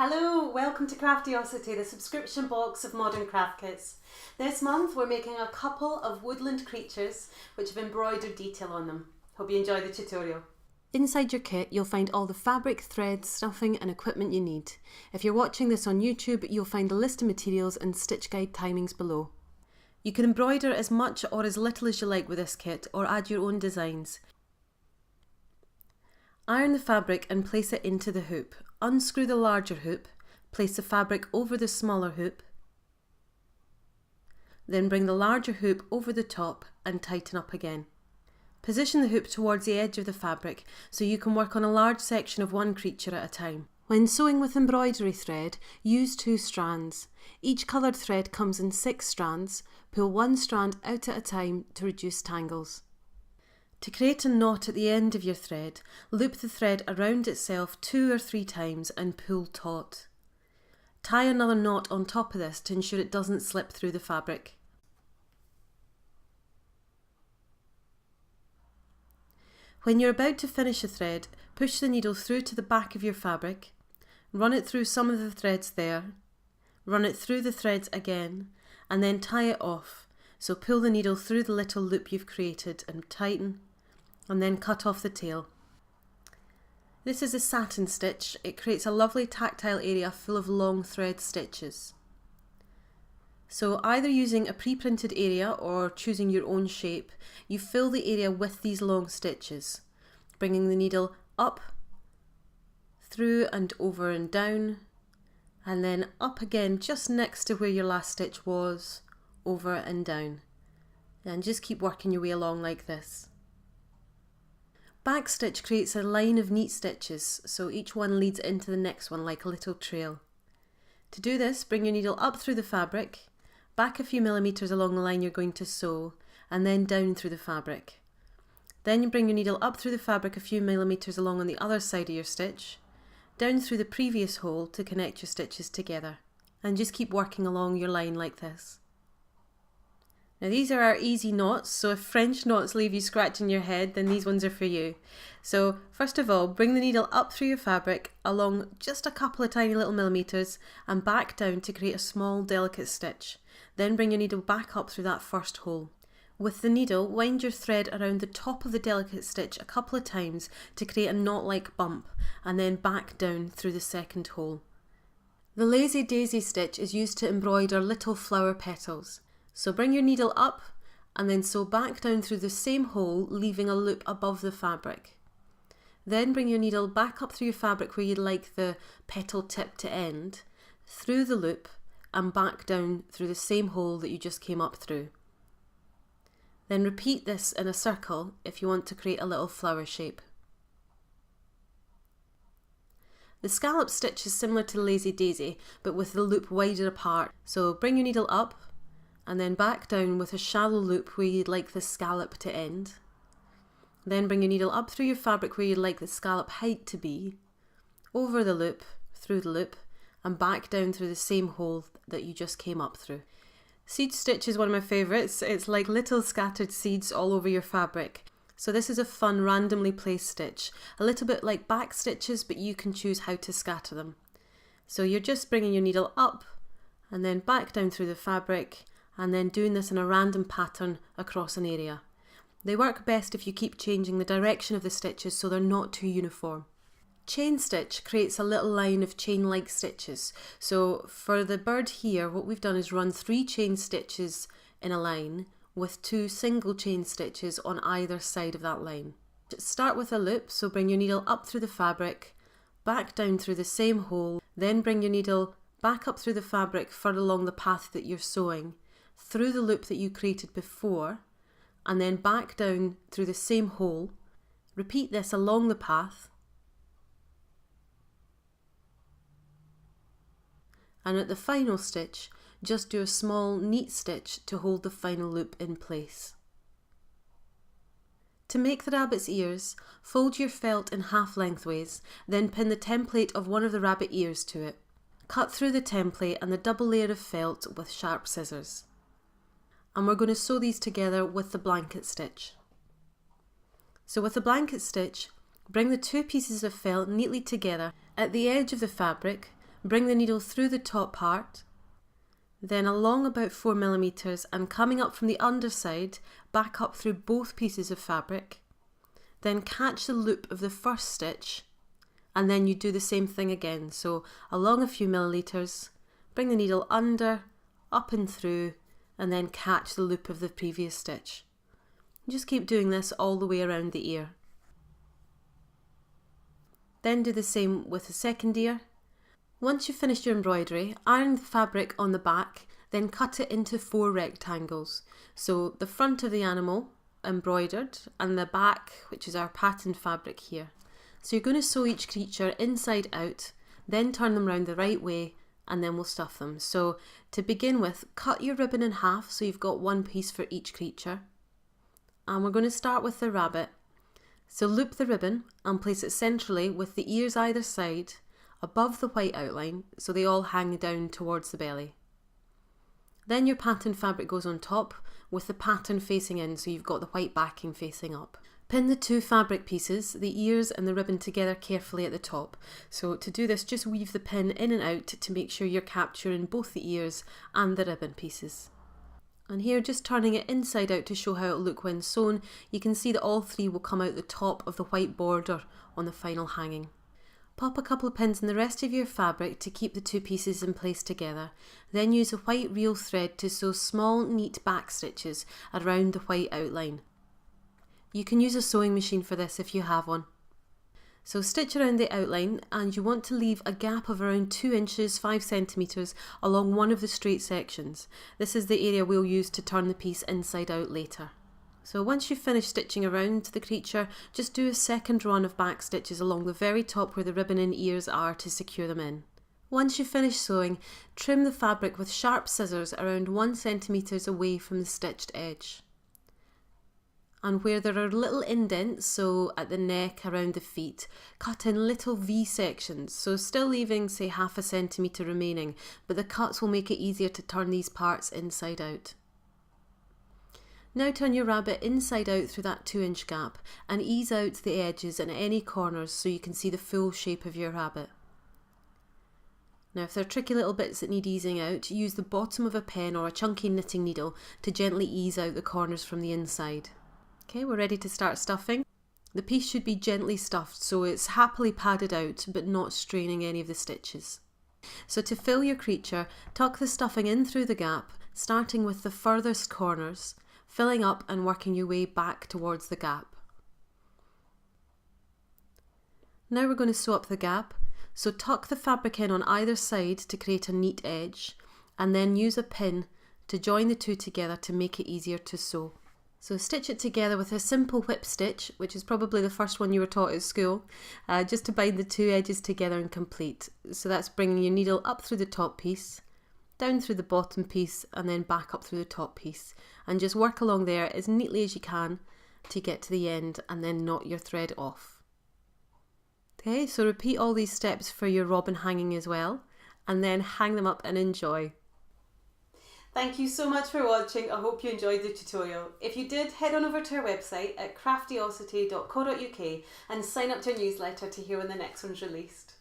Hello, welcome to Craftiosity, the subscription box of modern craft kits. This month we're making a couple of woodland creatures which have embroidered detail on them. Hope you enjoy the tutorial. Inside your kit you'll find all the fabric, thread, stuffing and equipment you need. If you're watching this on YouTube you'll find a list of materials and stitch guide timings below. You can embroider as much or as little as you like with this kit or add your own designs. Iron the fabric and place it into the hoop. Unscrew the larger hoop, place the fabric over the smaller hoop, then bring the larger hoop over the top and tighten up again. Position the hoop towards the edge of the fabric so you can work on a large section of one creature at a time. When sewing with embroidery thread, use 2 strands. Each coloured thread comes in 6 strands. Pull one strand out at a time to reduce tangles. To create a knot at the end of your thread, loop the thread around itself 2 or 3 times and pull taut. Tie another knot on top of this to ensure it doesn't slip through the fabric. When you're about to finish a thread, push the needle through to the back of your fabric, run it through some of the threads there, run it through the threads again, and then tie it off. So pull the needle through the little loop you've created and tighten, and then cut off the tail. This is a satin stitch. It creates a lovely tactile area full of long thread stitches. So either using a pre-printed area or choosing your own shape, you fill the area with these long stitches, bringing the needle up, through and over and down, and then up again just next to where your last stitch was, over and down. And just keep working your way along like this. Backstitch creates a line of neat stitches, so each one leads into the next one like a little trail. To do this, bring your needle up through the fabric, back a few millimetres along the line you're going to sew, and then down through the fabric. Then you bring your needle up through the fabric a few millimetres along on the other side of your stitch, down through the previous hole to connect your stitches together, and just keep working along your line like this. Now these are our easy knots, so if French knots leave you scratching your head, then these ones are for you. So first of all, bring the needle up through your fabric along just a couple of tiny little millimetres and back down to create a small delicate stitch. Then bring your needle back up through that first hole. With the needle, wind your thread around the top of the delicate stitch a couple of times to create a knot-like bump, and then back down through the second hole. The lazy daisy stitch is used to embroider little flower petals. So bring your needle up and then sew back down through the same hole, leaving a loop above the fabric. Then bring your needle back up through your fabric where you'd like the petal tip to end, through the loop and back down through the same hole that you just came up through. Then repeat this in a circle if you want to create a little flower shape. The scallop stitch is similar to the lazy daisy but with the loop wider apart. So bring your needle up and then back down with a shallow loop where you'd like the scallop to end. Then bring your needle up through your fabric where you'd like the scallop height to be, over the loop, through the loop, and back down through the same hole that you just came up through. Seed stitch is one of my favourites. It's like little scattered seeds all over your fabric. So this is a fun randomly placed stitch, a little bit like back stitches, but you can choose how to scatter them. So you're just bringing your needle up and then back down through the fabric, and then doing this in a random pattern across an area. They work best if you keep changing the direction of the stitches so they're not too uniform. Chain stitch creates a little line of chain-like stitches. So for the bird here, what we've done is run 3 chain stitches in a line with 2 single chain stitches on either side of that line. Start with a loop, so bring your needle up through the fabric, back down through the same hole, then bring your needle back up through the fabric further along the path that you're sewing, through the loop that you created before, and then back down through the same hole. Repeat this along the path, and at the final stitch just do a small neat stitch to hold the final loop in place. To make the rabbit's ears, fold your felt in half lengthways, then pin the template of one of the rabbit ears to it. Cut through the template and the double layer of felt with sharp scissors. And we're going to sew these together with the blanket stitch. So with the blanket stitch, bring the 2 pieces of felt neatly together at the edge of the fabric, Bring the needle through the top part, then along about 4 millimeters and coming up from the underside, back up through both pieces of fabric. Then catch the loop of the first stitch, and then you do the same thing again. So along a few millimeters, bring the needle under, up and through, and then catch the loop of the previous stitch. Just keep doing this all the way around the ear. Then do the same with the second ear. Once you've finished your embroidery, iron the fabric on the back, then cut it into 4 rectangles. So the front of the animal, embroidered, and the back, which is our patterned fabric here. So you're going to sew each creature inside out, then turn them round the right way, and then we'll stuff them. So to begin with, cut your ribbon in half so you've got one piece for each creature. And we're going to start with the rabbit. So loop the ribbon and place it centrally with the ears either side, above the white outline, so they all hang down towards the belly. Then your pattern fabric goes on top with the pattern facing in, so you've got the white backing facing up. Pin the 2 fabric pieces, the ears and the ribbon, together carefully at the top. So to do this, just weave the pin in and out to make sure you're capturing both the ears and the ribbon pieces. And here, just turning it inside out to show how it'll look when sewn, you can see that all 3 will come out the top of the white border on the final hanging. Pop a couple of pins in the rest of your fabric to keep the 2 pieces in place together. Then use a white reel thread to sew small, neat back stitches around the white outline. You can use a sewing machine for this if you have one. So stitch around the outline, and you want to leave a gap of around 2 inches, 5 centimeters along one of the straight sections. This is the area we'll use to turn the piece inside out later. So once you've finished stitching around the creature, just do a second run of back stitches along the very top where the ribbon and ears are to secure them in. Once you've finished sewing, trim the fabric with sharp scissors around 1 centimeter away from the stitched edge. And where there are little indents, so at the neck, around the feet, cut in little V sections, so still leaving say half a centimetre remaining, but the cuts will make it easier to turn these parts inside out. Now turn your rabbit inside out through that 2-inch gap and ease out the edges and any corners so you can see the full shape of your rabbit. Now if there are tricky little bits that need easing out, use the bottom of a pen or a chunky knitting needle to gently ease out the corners from the inside. Okay, we're ready to start stuffing. The piece should be gently stuffed so it's happily padded out but not straining any of the stitches. So to fill your creature, tuck the stuffing in through the gap, starting with the furthest corners, filling up and working your way back towards the gap. Now we're going to sew up the gap, so tuck the fabric in on either side to create a neat edge, and then use a pin to join the 2 together to make it easier to sew. So stitch it together with a simple whip stitch, which is probably the first one you were taught at school, just to bind the 2 edges together and complete. So that's bringing your needle up through the top piece, down through the bottom piece, and then back up through the top piece, and just work along there as neatly as you can to get to the end and then knot your thread off. Okay, so repeat all these steps for your robin hanging as well, and then hang them up and enjoy. Thank you so much for watching. I hope you enjoyed the tutorial. If you did, head on over to our website at craftiosity.co.uk and sign up to our newsletter to hear when the next one's released.